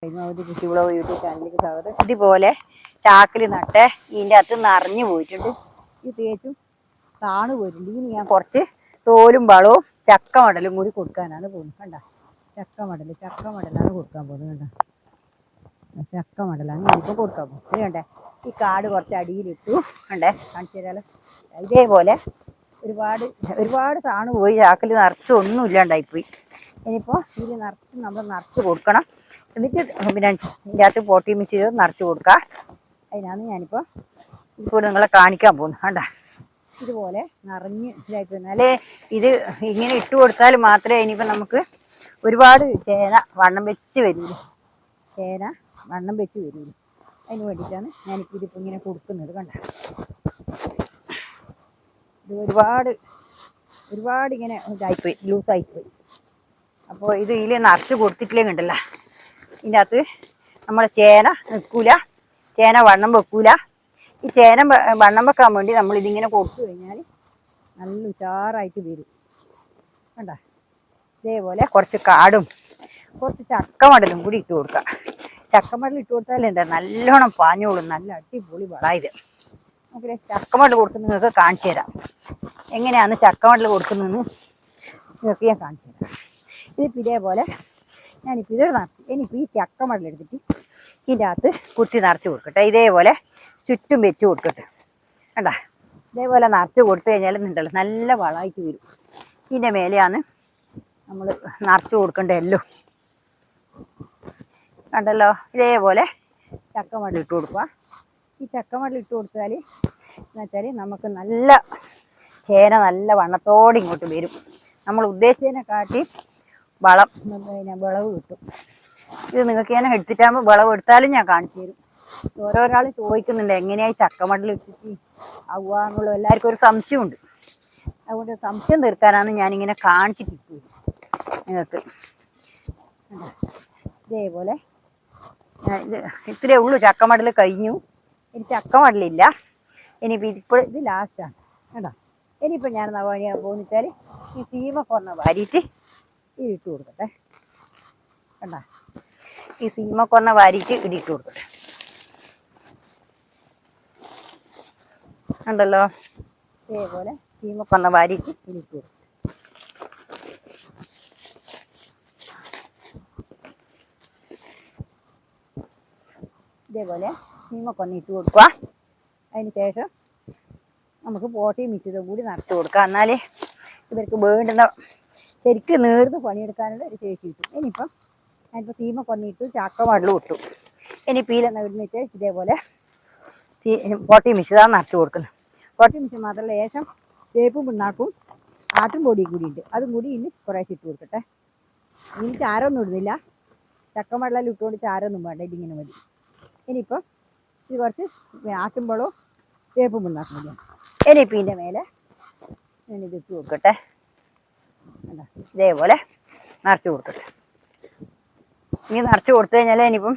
YouTube ചാനലിലേക്ക് സ്വാഗതം. ഇതുപോലെ ചാക്കിൽ നട്ട് ഇതിൻ്റെ അകത്ത് നിറഞ്ഞു പോയിട്ടുണ്ട്. ഇത് തേച്ചും താണു പോയിട്ടുണ്ട്. ഇനി ഞാൻ കുറച്ച് തോലും വളവും ചക്ക മടലും കൂടി കൊടുക്കാനാണ് പോകുന്നത്. കണ്ട ചക്ക മടലാണ് കൊടുക്കാൻ പോകുന്നത്. കണ്ട ചക്ക മടലാണ് ഞാനിപ്പോൾ കൊടുക്കാൻ പോകുന്നത്. കണ്ടേ ഈ കാട് കുറച്ച് അടിയിലിട്ടു. കണ്ടേ കാണിച്ചു തരാലോ. ഇതേപോലെ ഒരുപാട് താണു പോയി. ചാക്കിൽ നിറച്ച് ഒന്നും ഇല്ലാണ്ടായിപ്പോയി. ഇനിയിപ്പോൾ ഇതിൽ നമ്മൾ നിറച്ച് കൊടുക്കണം. എന്നിട്ട് പിന്നെ ഇതിൻ്റെ അകത്ത് പോട്ടി മിക്സ് ചെയ്ത് നിറച്ച് കൊടുക്കുക. അതിനാണ് ഞാനിപ്പോൾ നിങ്ങളെ കാണിക്കാൻ പോകുന്നത്. കണ്ട ഇതുപോലെ നിറഞ്ഞ് ഇതായിട്ട് വന്നാലേ ഇത് ഇങ്ങനെ ഇട്ട് കൊടുത്താൽ മാത്രമേ ഇനിയിപ്പോൾ നമുക്ക് ഒരുപാട് ചേന വണ്ണം വെച്ച് വരില്ല. അതിന് വേണ്ടിയിട്ടാണ് ഞാനിപ്പോൾ ഇതിപ്പോൾ ഇങ്ങനെ കൊടുക്കുന്നത്. കണ്ട ഇത് ഒരുപാട് ഇങ്ങനെ ഇതായിപ്പോയി, ലൂസായിപ്പോയി. അപ്പോൾ ഇത് ഇതിൽ നിറച്ച് കൊടുത്തിട്ടില്ലെങ്കിൽ ഉണ്ടല്ലോ ഇതിൻ്റെ അകത്ത് നമ്മുടെ ചേന നിൽക്കൂല, ചേന വണ്ണം വെക്കൂല. ഈ ചേന വണ്ണം വെക്കാൻ വേണ്ടി നമ്മളിതിങ്ങനെ കൊടുത്തു കഴിഞ്ഞാൽ നല്ല ഉഷാറായിട്ട് വരും. കണ്ട ഇതേപോലെ കുറച്ച് കാടും കുറച്ച് ചക്കമടലും കൂടി ഇട്ട് കൊടുക്കുക. ചക്കമടൽ ഇട്ട് കൊടുത്താലുണ്ട് നല്ലോണം പാഞ്ഞോളും. നല്ല അടിപൊളി വളമായത്. നമുക്ക് ചക്കമടൽ കൊടുക്കുന്നത് നിങ്ങൾക്ക് കാണിച്ചു തരാം. എങ്ങനെയാണ് ചക്കമടൽ കൊടുക്കുന്നതെന്ന് നിങ്ങൾക്ക് ഞാൻ കാണിച്ചു തരാം. ഇതിപ്പോൾ ഇതേപോലെ ഞാനിപ്പോൾ ഇതൊരു നിറച്ച് ഇനിയിപ്പോൾ ഈ ചക്കമടലെടുത്തിട്ട് ഇതിൻ്റെ അകത്ത് കുത്തി നിറച്ച് കൊടുക്കട്ടെ. ഇതേപോലെ ചുറ്റും വെച്ച് കൊടുക്കട്ടെ. കണ്ട ഇതേപോലെ നിറച്ച് കൊടുത്തു കഴിഞ്ഞാൽ ഉണ്ടല്ലോ നല്ല വളമായിട്ട് വരും. ഇതിൻ്റെ മേലെയാണ് നമ്മൾ നിറച്ച് കൊടുക്കേണ്ട എല്ലാം. കണ്ടല്ലോ ഇതേപോലെ ചക്കമടൽ ഇട്ട് കൊടുക്കുക. ഈ ചക്കമടൽ ഇട്ട് കൊടുത്താൽ എന്നുവെച്ചാൽ നമുക്ക് നല്ല ചേന നല്ല വണ്ണത്തോടെ ഇങ്ങോട്ട് വരും. നമ്മൾ ഉദ്ദേശിച്ചതിനെ കാട്ടി വിളവ് കിട്ടും. ഇത് നിങ്ങൾക്ക് ഞാൻ എടുത്തിട്ടാകുമ്പോൾ വിളവ് എടുത്താലും ഞാൻ കാണിച്ചു തരും. ഓരോരാൾ ചോദിക്കുന്നുണ്ട് എങ്ങനെയായി ചക്കമടൽ ഇട്ടിട്ട് ആവുകയെന്നുള്ളത്. എല്ലാവർക്കും ഒരു സംശയമുണ്ട്. അതുകൊണ്ട് സംശയം തീർക്കാനാണ് ഞാനിങ്ങനെ കാണിച്ചിട്ട് നിങ്ങൾക്ക്. ഇതേപോലെ ഇത് ഇത്രയേ ഉള്ളൂ. ചക്കമടൽ കഴിഞ്ഞു. ഇനി ചക്കമടലില്ല. ഇനിയിപ്പോൾ ഇത് ലാസ്റ്റാണ്. കേട്ടോ ഇനിയിപ്പോൾ ഞാൻ പോന്നിട്ടാൽ ഈ സീമ കൊന്ന വാരിയിട്ട് ഇട്ട് കൊടുക്കട്ടെ. കണ്ട ഈ സീമ കൊന്ന വാരിയിട്ട് ഇടിയിട്ട് കൊടുക്കട്ടെ. ഉണ്ടല്ലോ ഇതേപോലെ സീമ കൊന്ന വാരിയിട്ട് ഇടിയിട്ട് കൊടുക്കട്ടെ. ഇതേപോലെ സീമ കൊന്ന ഇട്ട് കൊടുക്കുക. അതിന് ശേഷം നമുക്ക് പോട്ടി മിശ്രിതം കൂടി നിറച്ച് കൊടുക്കുക. എന്നാലേ ഇവർക്ക് വേണ്ടുന്ന ശരിക്കും നേർന്ന് പണിയെടുക്കാനുള്ള ഒരു ശേഷി കിട്ടും. ഇനിയിപ്പം ഞാനിപ്പോൾ സീമ കൊന്നിട്ടു, ചക്കമടലും ഇട്ടു. ഇനി പീലെന്ന് ഇടുന്നിട്ട് ഇതേപോലെ പോട്ടി മിശ്രിതം നിറച്ച് കൊടുക്കുന്നത്. പോട്ടി മിശ്രിതം മാത്രമല്ല ലേശം വേപ്പും പിണ്ണാക്കും ആട്ടും പൊടിയും കൂടി ഉണ്ട്. അതും കൂടി ഇനി കുറേശ്ശെ ഇട്ട് കൊടുക്കട്ടെ. ഇനി ചാരമൊന്നും ഇടുന്നില്ല. ചക്കമടലെല്ലാം ഇട്ടുകൊണ്ട് ചാരമൊന്നും വേണ്ട. ഇതിങ്ങനെ മതി. ഇനിയിപ്പം ഇത് കുറച്ച് ആട്ടുമ്പോഴോ വേപ്പും പിണ്ണാക്കും മതി. ഇനിയിപ്പോൾ ഇതിൻ്റെ മേലെ ഞാനിത് ഇട്ട് കൊടുക്കട്ടെ. ഇതേപോലെ നിറച്ച് കൊടുക്കട്ടെ. ഇനി നിറച്ച് കൊടുത്തു കഴിഞ്ഞാൽ ഇനിയിപ്പം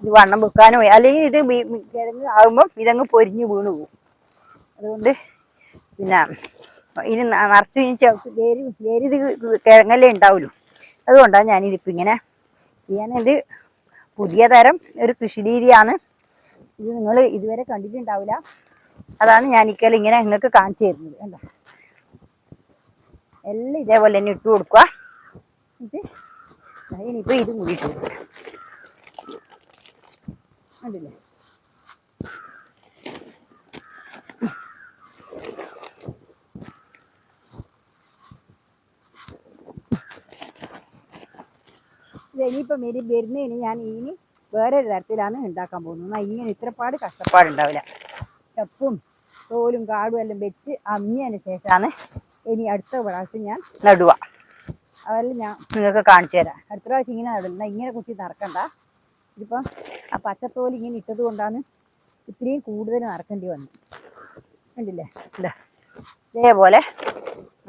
ഇത് വണ്ണം വെക്കാനോ അല്ലെങ്കിൽ ഇത് കിഴങ്ങ് ആകുമ്പം ഇതങ്ങ് പൊരിഞ്ഞ് വീണ് പോകും. അതുകൊണ്ട് പിന്നെ ഇനി നിറച്ച് വേരിത് കിഴങ്ങല്ലേ ഉണ്ടാവുള്ളൂ. അതുകൊണ്ടാണ് ഞാനിതിപ്പോൾ ഇങ്ങനെ ചെയ്യാനിത് പുതിയ തരം ഒരു കൃഷി രീതിയാണ്. ഇത് നിങ്ങൾ ഇതുവരെ കണ്ടിട്ടുണ്ടാവില്ല. അതാണ് ഞാനിക്കൽ ഇങ്ങനെ നിങ്ങൾക്ക് കാണിച്ചു തരുന്നത്. കണ്ടോ എല്ലാം ഇതേപോലെ തന്നെ ഇട്ട് കൊടുക്കുക. ഇനിയിപ്പോൾ ഇതും കൂടി ഇട്ട് കൊടുക്കുക. കണ്ടില്ലേ ഇനിയിപ്പം വരുന്നതിന് ഞാൻ ഇനി വേറൊരു തരത്തിലാണ് ഉണ്ടാക്കാൻ പോകുന്നത്. ഇങ്ങനെ ഇത്രപ്പാട് കഷ്ടപ്പാടുണ്ടാവില്ല. ചപ്പും തോലും കാടും എല്ലാം വെച്ച് അമ്മിയതിന് ശേഷമാണ് ഇനി അടുത്ത പ്രാവശ്യം ഞാൻ നടുക. അതെല്ലാം ഞാൻ നിങ്ങൾക്ക് കാണിച്ചു തരാം. അടുത്ത പ്രാവശ്യം ഇങ്ങനെ നടില്ല. ഇങ്ങനെ കുത്തി നടക്കണ്ട. ഇതിപ്പം ആ പച്ചത്തോല് ഇങ്ങനെ ഇട്ടത് കൊണ്ടാണ് ഇത്രയും കൂടുതൽ നടക്കേണ്ടി വന്നത്. കണ്ടില്ലേ ഇതേപോലെ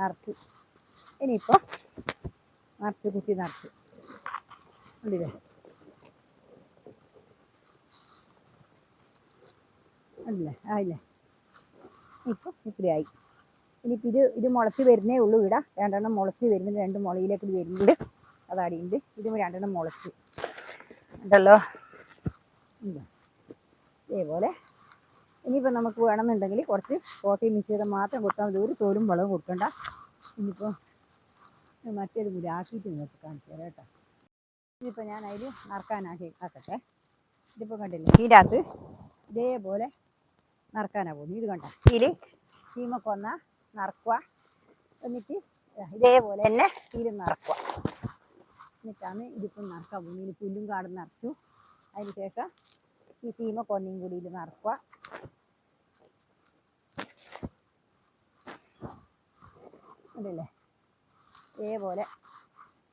നിറച്ച് ഇനിയിപ്പോൾ നിറച്ച് കുത്തി നിറച്ച് കണ്ടില്ലേ. കണ്ടില്ലേ ആയില്ലേ. ഇപ്പം ഇത്രയായി. ഇനിയിപ്പോൾ ഇത് മുളച്ച് വരുന്നേ ഉള്ളൂ. ഇവിടെ രണ്ടെണ്ണം മുളച്ച് വരുന്നുണ്ട്. രണ്ട് മുളയിലേക്ക് വരുന്നുണ്ട്. അതാടിയുണ്ട്. ഇതും രണ്ടെണ്ണം മുളച്ച്. ഉണ്ടല്ലോ. ഇതേപോലെ ഇനിയിപ്പോൾ നമുക്ക് വേണമെന്നുണ്ടെങ്കിൽ കുറച്ച് പ്രോട്ടീൻ മിക്സ് മാത്രം കൊടുത്താൽ മതി. ഒരു തോലും വളവും കൊടുക്കണ്ട. ഇനിയിപ്പോൾ മറ്റൊരു കൂടി ആക്കിയിട്ട് നിങ്ങൾക്ക് കാണിച്ചു തരാം കേട്ടോ. ഇനിയിപ്പോൾ ഞാൻ അതിൽ ആക്കട്ടെ. ഇതിപ്പോൾ കണ്ടില്ലേ, ഇതിൻ്റെ അകത്ത് ഇതേപോലെ നറുക്കാനാണ് പോകുന്നത്. ഇത് കണ്ട ഇതിൽ ചീമക്കൊന്ന നറുക്കുക, എന്നിട്ട് ഇതേപോലെ തന്നെ ഇതിൽ നറുക്കുക. എന്നിട്ടാണ് ഇതിപ്പം നറുക്കാൻ പോകുന്നത്. ഇതിൽ പുല്ലും കാടും നിറച്ചു. അതിന് ശേഷം ഈ ചീമക്കൊന്നയും കൂടി ഇതിൽ നറുക്കുക. അതല്ലേ ഇതേപോലെ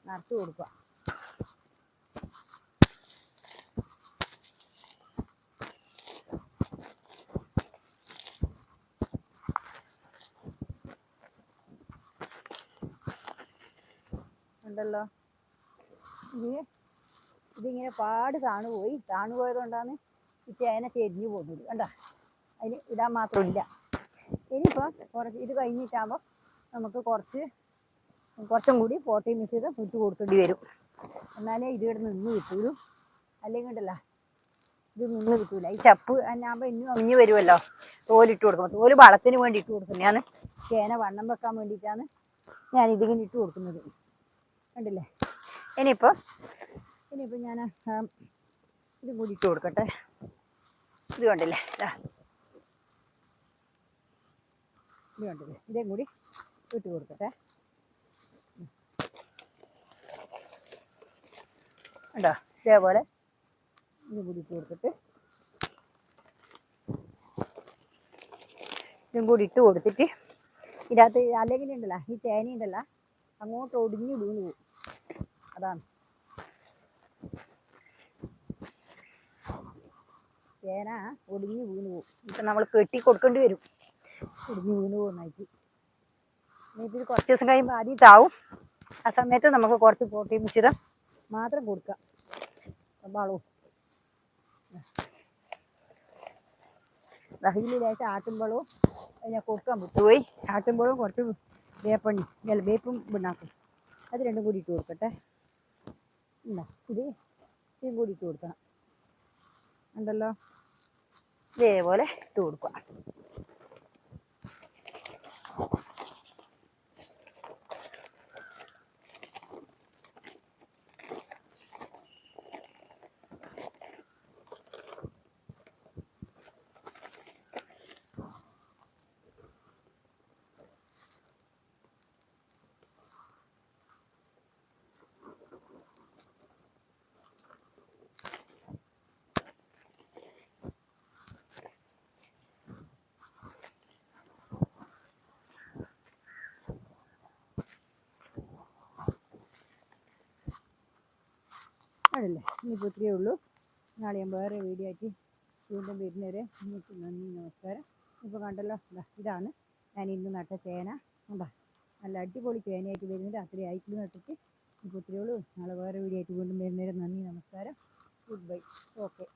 നിറച്ച് കൊടുക്കുക. ഉണ്ടല്ലോ, ഇതിങ്ങനെ പാട് താണുപോയത് കൊണ്ടാണ് ഈ ചേന ചെരിഞ്ഞു പോകുന്നത്. കണ്ടോ, അതിന് ഇടാൻ മാത്രമില്ല. ഇനിയിപ്പോൾ കുറച്ച് ഇത് കഴിഞ്ഞിട്ടാകുമ്പോൾ നമുക്ക് കുറച്ചും കൂടി പ്രോട്ടീൻ മിക്സ് ഇട്ട് കൊടുക്കേണ്ടി വരും. എന്നാലേ ഇത് ഇവിടെ നിന്ന് കിട്ടൂലൂ. അല്ലെങ്കിൽ ഉണ്ടല്ലോ ഇത് നിന്ന് കിട്ടൂല. ഈ ചപ്പ് എന്നാകുമ്പോൾ ഇന്നും അമിഞ്ഞ് വരുമല്ലോ. തോലിട്ട് കൊടുക്കും. തോല് വളത്തിന് വേണ്ടി ഇട്ട് കൊടുക്കും. ഞാൻ ചേന വണ്ണം വെക്കാൻ വേണ്ടിയിട്ടാണ് ഞാൻ ഇതിങ്ങനെ ഇട്ട് കൊടുക്കുന്നത്. കണ്ടില്ലേ. ഇനിയിപ്പോൾ ഞാൻ ഇതും കൂടി ഇട്ട് കൊടുക്കട്ടെ. ഇത് കണ്ടില്ലേ, ഇത് കണ്ടില്ലേ, ഇതേം കൂടി ഇട്ട് കൊടുക്കട്ടെ. ഉണ്ടോ, ഇതേപോലെ ഇതും കൂടി ഇട്ട് കൊടുത്തിട്ട് ഇതും കൂടി ഇട്ട് കൊടുത്തിട്ട് ഇതിനകത്ത് അല്ലെങ്കിൽ ഉണ്ടല്ലോ ഈ ചേനയുണ്ടല്ലോ അങ്ങോട്ട് ഒടിഞ്ഞ് വീണ് പോകും. അതാണ് ചേന ഒടിഞ്ഞ് വീണ് പോകും. ഇപ്പം നമ്മൾ കെട്ടി കൊടുക്കേണ്ടി വരും. ഒടിഞ്ഞ് വീണ് പോകുന്നതായിട്ട്. ഇനിയിപ്പോൾ ഇത് കുറച്ച് ദിവസം കഴിയുമ്പോൾ ആദ്യം താവും. ആ സമയത്ത് നമുക്ക് കുറച്ച് പ്രോട്ടീൻ മിശ്രിതം മാത്രം കൊടുക്കാം. വളവും ഇതിലേക്ക് ആട്ടുമ്പോഴവും അതിനെ കൊടുക്കാൻ വിട്ടുപോയി. ആട്ടുമ്പോഴും കുറച്ച് വേപ്പും പിണ്ണാക്കും അത് രണ്ടും കൂടി ഇട്ട് കൊടുക്കട്ടെ. ഇതും കൂടി ഇട്ട് കൊടുക്കണം. ഉണ്ടല്ലോ, ഇതേപോലെ ഇട്ട് കൊടുക്കുക. അതല്ലേ, ഇനിയിപ്പോൾ ഇത്രയേ ഉള്ളൂ. നാളെ ഞാൻ വേറെ വീഡിയോ ആയിട്ട് വീണ്ടും വരുന്നവരെ നിങ്ങൾക്ക് നന്ദി, നമസ്കാരം. ഇപ്പോൾ കണ്ടല്ലോ, ഇതാണ് ഞാൻ ഇന്ന് നട്ട ചേന. കണ്ടോ, നല്ല അടിപൊളി ചേനയായിട്ട് വരുന്നുണ്ട്. അത്രയും ആയിട്ട് നട്ടിട്ട് ഇപ്പോൾ ഇത്രയേ ഉള്ളൂ. നാളെ വേറെ വീഡിയോ ആയിട്ട് വീണ്ടും വരുന്നവരെ നന്ദി, നമസ്കാരം, ഗുഡ് ബൈ, ഓക്കെ.